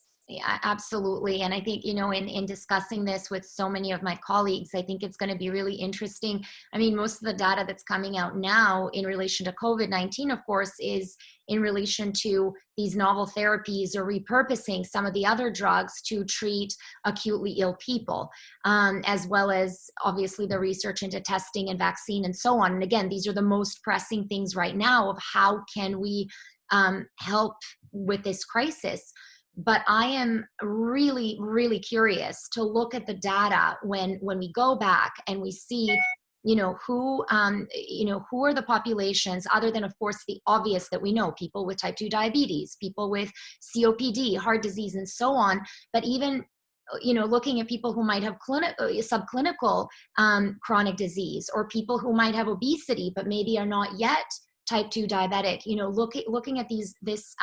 absolutely. And I think, in discussing this with so many of my colleagues, I think it's going to be really interesting. I mean, most of the data that's coming out now in relation to COVID-19, of course, is in relation to these novel therapies or repurposing some of the other drugs to treat acutely ill people, as well as obviously the research into testing and vaccine and so on. And again, these are the most pressing things right now of how can we help with this crisis. But I am really, really curious to look at the data when we go back and we see who are the populations, other than, of course, the obvious that we know, people with type 2 diabetes, people with COPD, heart disease, and so on. But even, looking at people who might have subclinical chronic disease, or people who might have obesity, but maybe are not yet type 2 diabetic, looking at this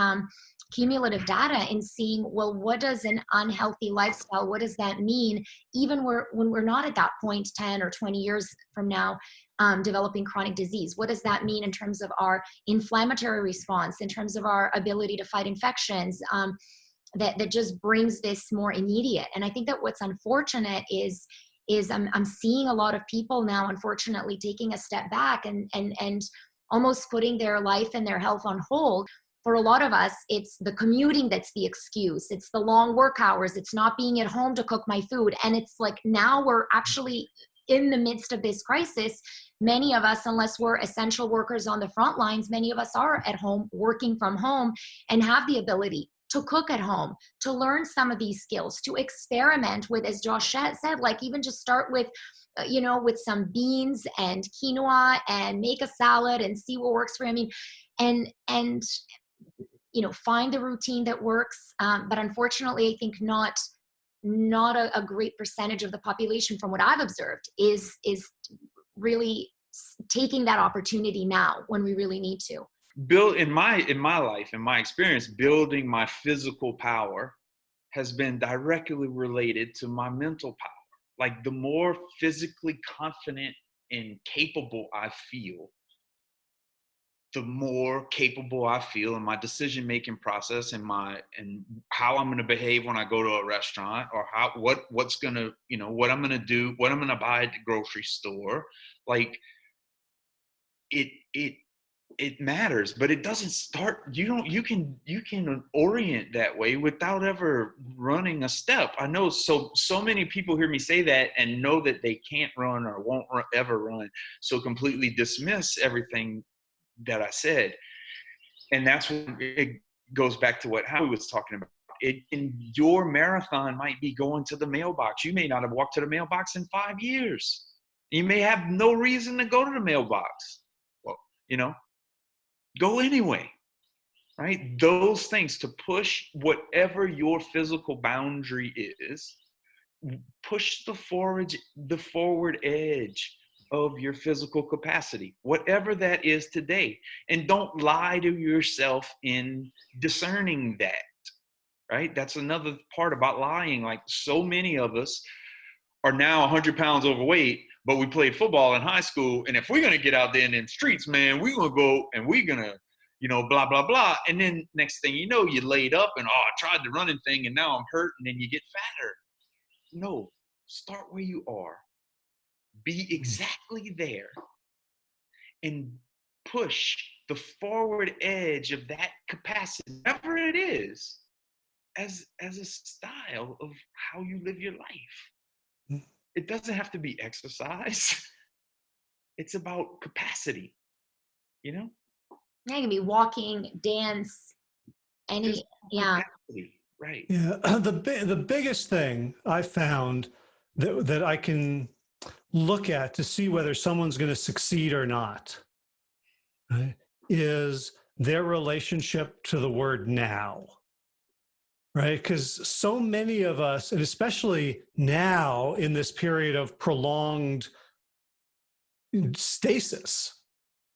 cumulative data and seeing, well, what does an unhealthy lifestyle, what does that mean, even when we're not at that point 10 or 20 years from now, developing chronic disease? What does that mean in terms of our inflammatory response, in terms of our ability to fight infections? That just brings this more immediate. And I think that what's unfortunate is I'm seeing a lot of people now, unfortunately, taking a step back and almost putting their life and their health on hold. For a lot of us, it's the commuting that's the excuse. It's the long work hours. It's not being at home to cook my food. And it's like, now we're actually in the midst of this crisis. Many of us, unless we're essential workers on the front lines, many of us are at home, working from home, and have the ability to cook at home, to learn some of these skills, to experiment with, as Josh said, like even just start with, with some beans and quinoa and make a salad and see what works for you. I mean, and find the routine that works. But unfortunately, I think not a great percentage of the population, from what I've observed, is really taking that opportunity now when we really need to. Build in my life, in my experience, building my physical power has been directly related to my mental power. Like, the more physically confident and capable I feel, the more capable I feel in my decision-making process and how I'm going to behave when I go to a restaurant, or what's going to, what I'm going to do, what I'm going to buy at the grocery store. Like, it matters, but it doesn't start. You can orient that way without ever running a step. I know so many people hear me say that and know that they can't run or won't ever run, so completely dismiss everything that I said. And that's when it goes back to what Howie was talking about. In your marathon might be going to the mailbox. You may not have walked to the mailbox in 5 years. You may have no reason to go to the mailbox. Well, go anyway, right? Those things, to push whatever your physical boundary is, push the forward edge of your physical capacity, whatever that is today. And don't lie to yourself in discerning that, right? That's another part about lying. Like, so many of us are now 100 pounds overweight, but we played football in high school. And if we're going to get out there in them streets, man, we're going to go and we're going to, blah, blah, blah. And then next thing you know, you laid up and, I tried the running thing and now I'm hurt, and then you get fatter. No, start where you are. Be exactly there and push the forward edge of that capacity, whatever it is, as a style of how you live your life. It doesn't have to be exercise. It's about capacity, Yeah, it can be walking, dance, capacity, right. Yeah, the biggest thing I found that I can look at to see whether someone's going to succeed or not, right, is their relationship to the word now. Right? Because so many of us, and especially now in this period of prolonged stasis,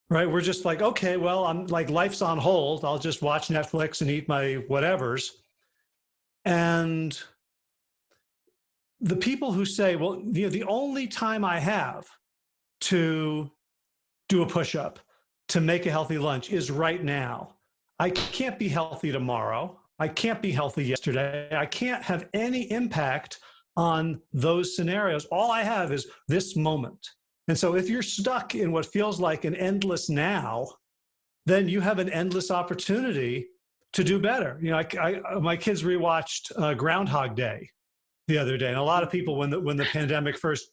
right? We're just like, okay, well, I'm like, life's on hold. I'll just watch Netflix and eat my whatevers. And the people who say, well, the only time I have to do a push-up, to make a healthy lunch, is right now. I can't be healthy tomorrow. I can't be healthy yesterday. I can't have any impact on those scenarios. All I have is this moment. And so if you're stuck in what feels like an endless now, then you have an endless opportunity to do better. My kids rewatched Groundhog Day the other day. And a lot of people, when the pandemic first,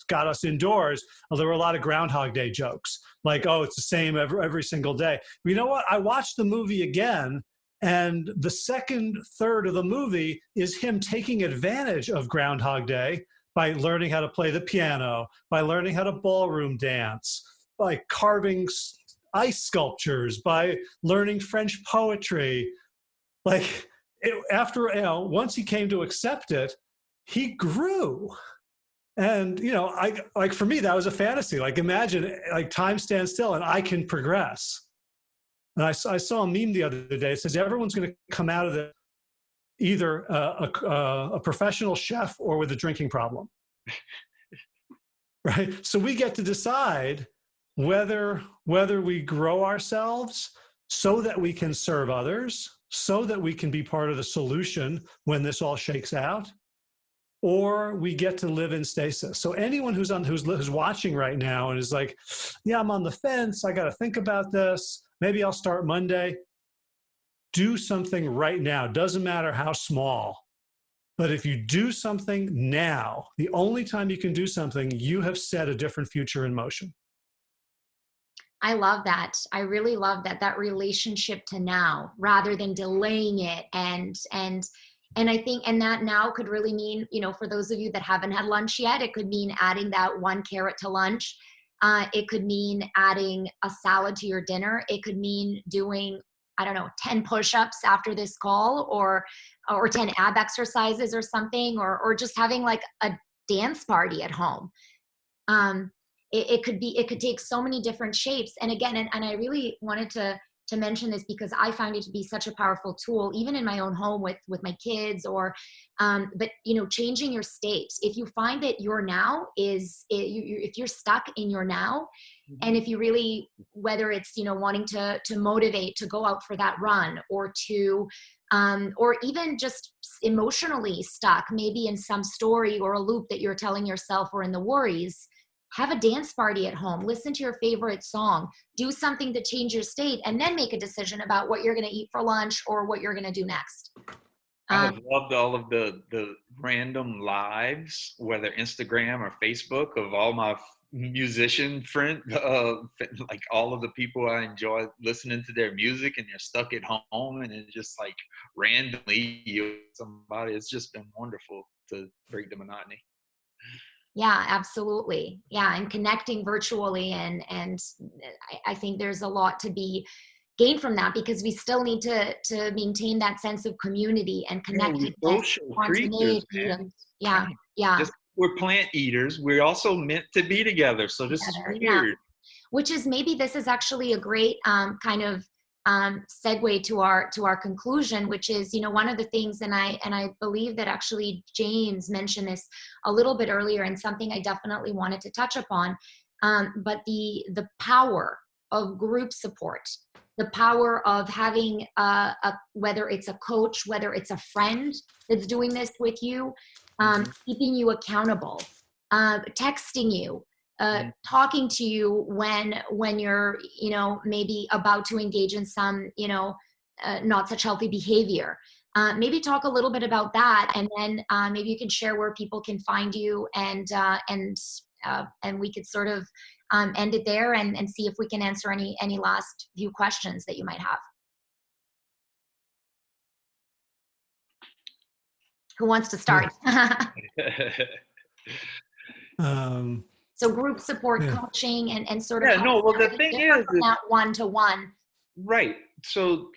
got us indoors, there were a lot of Groundhog Day jokes. Like, oh, it's the same every single day. But you know what? I watched the movie again, and the second third of the movie is him taking advantage of Groundhog Day by learning how to play the piano, by learning how to ballroom dance, by carving ice sculptures, by learning French poetry. Like after, once he came to accept it, he grew. And, like for me, that was a fantasy. Like imagine like time stands still and I can progress. And I saw a meme the other day. It says everyone's going to come out of it either a professional chef or with a drinking problem. Right? So we get to decide whether we grow ourselves so that we can serve others, so that we can be part of the solution when this all shakes out, or we get to live in stasis. So anyone who's watching right now and is like, yeah, I'm on the fence, I got to think about this, maybe I'll start Monday. Do something right now. Doesn't matter how small. But if you do something now, the only time you can do something, you have set a different future in motion. I love that. I really love that relationship to now rather than delaying it. And I think, and that now could really mean, for those of you that haven't had lunch yet, it could mean adding that 1 carrot to lunch. It could mean adding a salad to your dinner. It could mean doing, 10 push-ups after this call, or 10 ab exercises or something, or just having like a dance party at home. It could take so many different shapes. And again, and I really wanted to mention this because I find it to be such a powerful tool, even in my own home with my kids, but changing your state. If you find that your now if you're stuck in your now, and if you really, whether it's, wanting to motivate to go out for that run, or to, or even just emotionally stuck, maybe in some story or a loop that you're telling yourself, or in the worries, have a dance party at home, listen to your favorite song, do something to change your state, and then make a decision about what you're going to eat for lunch or what you're going to do next. I have loved all of the random lives, whether Instagram or Facebook, of all my musician friend, like all of the people I enjoy listening to their music, and they're stuck at home, and it's just like randomly somebody. It's just been wonderful to break the monotony. Yeah, absolutely. Yeah, and connecting virtually, and I think there's a lot to be gained from that, because we still need to maintain that sense of community and connectedness, spontaneity, and yeah. Just, we're plant eaters. We're also meant to be together. So this is weird. Yeah. Which is, maybe this is actually a great kind of segue to our conclusion, which is, one of the things, and I believe that actually James mentioned this a little bit earlier, and something I definitely wanted to touch upon, but the power of group support, the power of having whether it's a coach, whether it's a friend that's doing this with you, keeping you accountable, texting you, talking to you when you're, maybe about to engage in some, not such healthy behavior. Maybe talk a little bit about that, and then maybe you can share where people can find you, and we could sort of end it there, and see if we can answer any last few questions that you might have. Who wants to start? So group support, coaching, and sort of. Yeah, no, well, the thing is that one-to-one. Right. So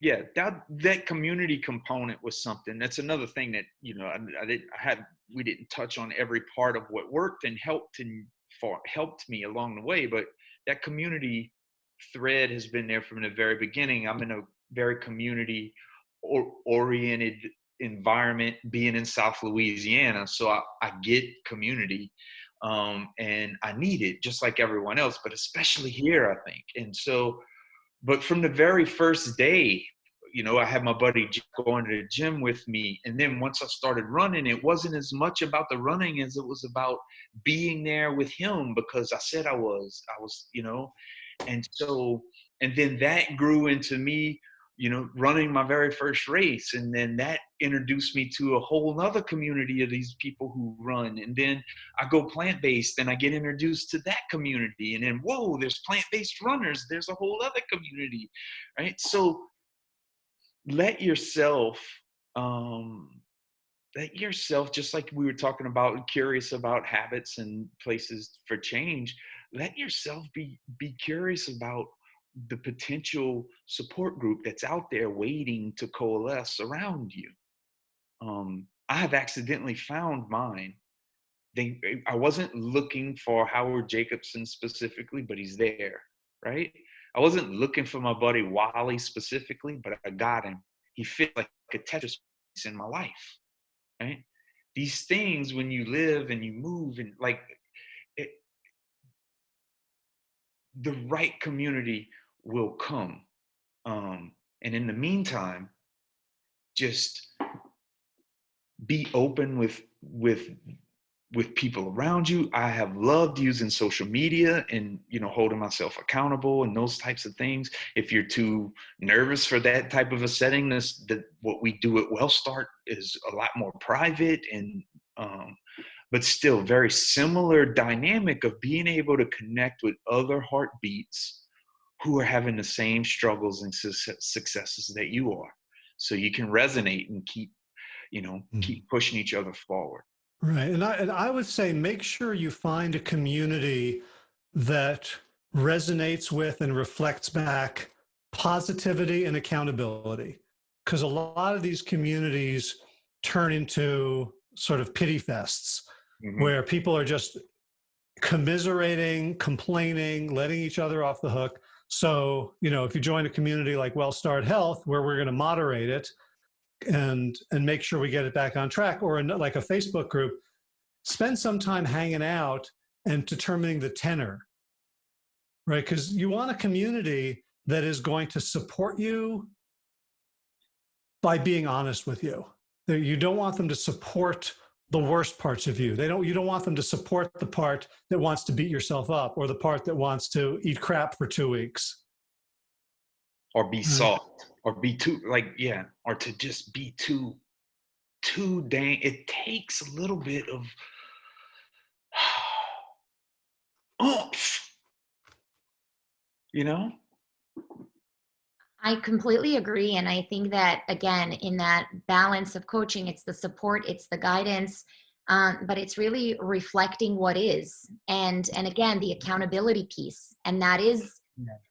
yeah, that community component was something. That's another thing that, we didn't touch on every part of what worked and helped me along the way, but that community thread has been there from the very beginning. I'm in a very community oriented environment, being in South Louisiana, so I get community, and I need it just like everyone else, but especially here, I think. And so, but from the very first day, I had my buddy going to the gym with me, and then once I started running, it wasn't as much about the running as it was about being there with him, because I said I was, and so, and then that grew into me, running my very first race. And then that introduced me to a whole nother community of these people who run. And then I go plant-based and I get introduced to that community. And then, whoa, there's plant-based runners. There's a whole other community, right? So let yourself let yourself, just like we were talking about, curious about habits and places for change, let yourself be curious about the potential support group that's out there waiting to coalesce around you. I have accidentally found mine. I wasn't looking for Howard Jacobson specifically, but he's there, right? I wasn't looking for my buddy Wally specifically, but I got him. He fit like a Tetris piece in my life, right? These things, when you live and you move and like it, the right community will come. And in the meantime, just be open with people around you. I have loved using social media and, holding myself accountable and those types of things. If you're too nervous for that type of a setting, what we do at WellStart is a lot more private and, but still very similar dynamic of being able to connect with other heartbeats who are having the same struggles and successes that you are. So you can resonate and keep pushing each other forward. Right. And I would say make sure you find a community that resonates with and reflects back positivity and accountability. Because a lot of these communities turn into sort of pity fests where people are just commiserating, complaining, letting each other off the hook. So, if you join a community like WellStart Health, where we're going to moderate it, and make sure we get it back on track, or like a Facebook group, spend some time hanging out and determining the tenor, right? Because you want a community that is going to support you by being honest with you. You don't want them to support the worst parts of you. You don't want them to support the part that wants to beat yourself up, or the part that wants to eat crap for 2 weeks. Or be soft, or be too or to just be too dang. It takes a little bit of oomph, I completely agree. And I think that, again, in that balance of coaching, it's the support, it's the guidance, but it's really reflecting what is. And again, the accountability piece. And that is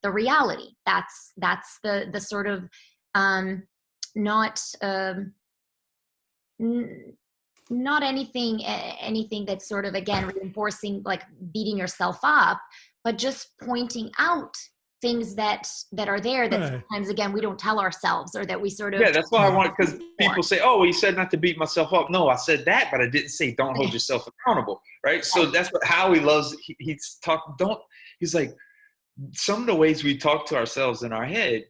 the reality. That's the sort of not anything that's sort of, again, reinforcing, like beating yourself up, but just pointing out things that are there that sometimes, again, we don't tell ourselves, or that we sort of that's why I want, because people say, oh, well, you said not to beat myself up. No, I said that, but I didn't say don't hold yourself accountable, right? So that's what Howie loves. He's like, some of the ways we talk to ourselves in our head,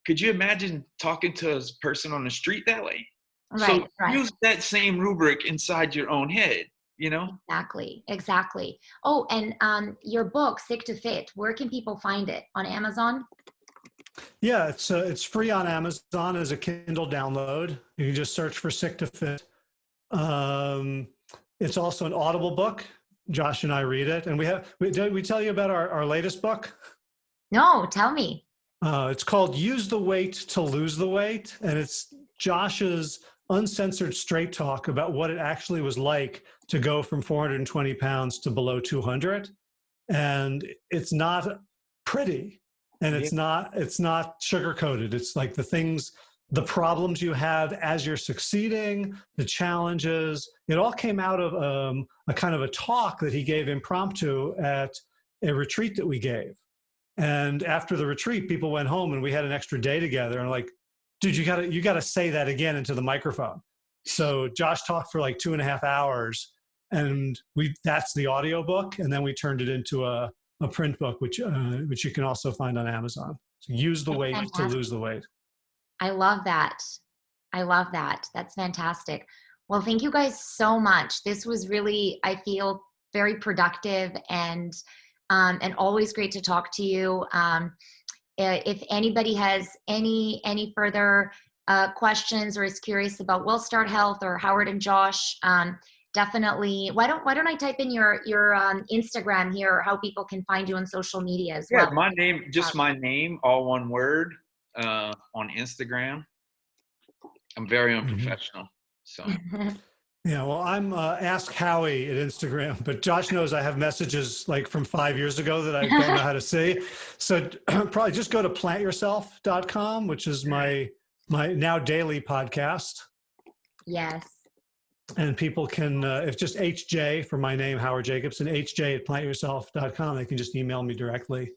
could you imagine talking to a person on the street that way? Right, so use that same rubric inside your own head, Exactly. Oh, and your book, Sick to Fit, where can people find it? On Amazon? Yeah, it's free on Amazon as a Kindle download. You can just search for Sick to Fit. It's also an Audible book. Josh and I read it. And did we tell you about our latest book? No, tell me. It's called Use the Weight to Lose the Weight. And it's Josh's uncensored straight talk about what it actually was like to go from 420 pounds to below 200. And it's not pretty, and it's not sugar coated. It's like the problems you have as you're succeeding, the challenges. It all came out of a kind of a talk that he gave impromptu at a retreat that we gave. And after the retreat, people went home and we had an extra day together, and like, dude, you gotta say that again into the microphone. So Josh talked for like 2.5 hours, and that's the audio book. And then we turned it into a print book, which you can also find on Amazon. So Use the Weight to Lose the Weight. I love that. That's fantastic. Well, thank you guys so much. This was really, I feel, very productive, and always great to talk to you. If anybody has any further questions, or is curious about WellStart Health or Howard and Josh, definitely. Why don't I type in your Instagram here, or how people can find you on social media as well? Yeah, my name, all one word, on Instagram. I'm very unprofessional. So. Yeah, well, I'm Ask Howie at Instagram, but Josh knows I have messages like from 5 years ago that I don't know how to see. So probably just go to plantyourself.com, which is my now daily podcast. Yes. And people can, if just HJ for my name, Howard Jacobson, HJ at plantyourself.com, they can just email me directly.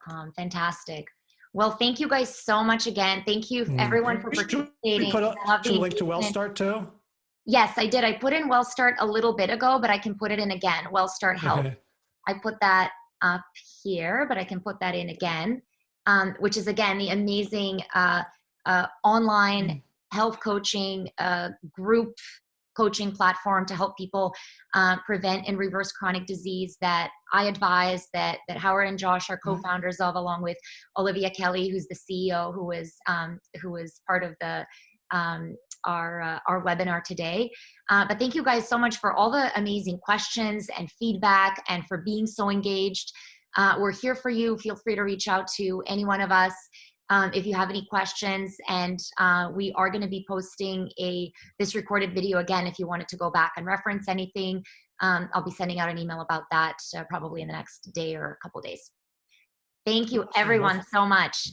.com. Fantastic. Well, thank you guys so much again. Thank you everyone for participating. Should we link to WellStart too? Yes, I did. I put in WellStart a little bit ago, but I can put it in again. WellStart Health. Okay. I put that up here, but I can put that in again, which is again the amazing online health coaching group coaching platform to help people prevent and reverse chronic disease that I advise, that Howard and Josh are co-founders of, along with Olivia Kelly, who's the CEO, who was part of the our webinar today. But thank you guys so much for all the amazing questions and feedback, and for being so engaged. We're here for you. Feel free to reach out to any one of us if you have any questions, and we are going to be posting this recorded video again if you wanted to go back and reference anything. I'll be sending out an email about that probably in the next day or a couple days. Thank you everyone so much.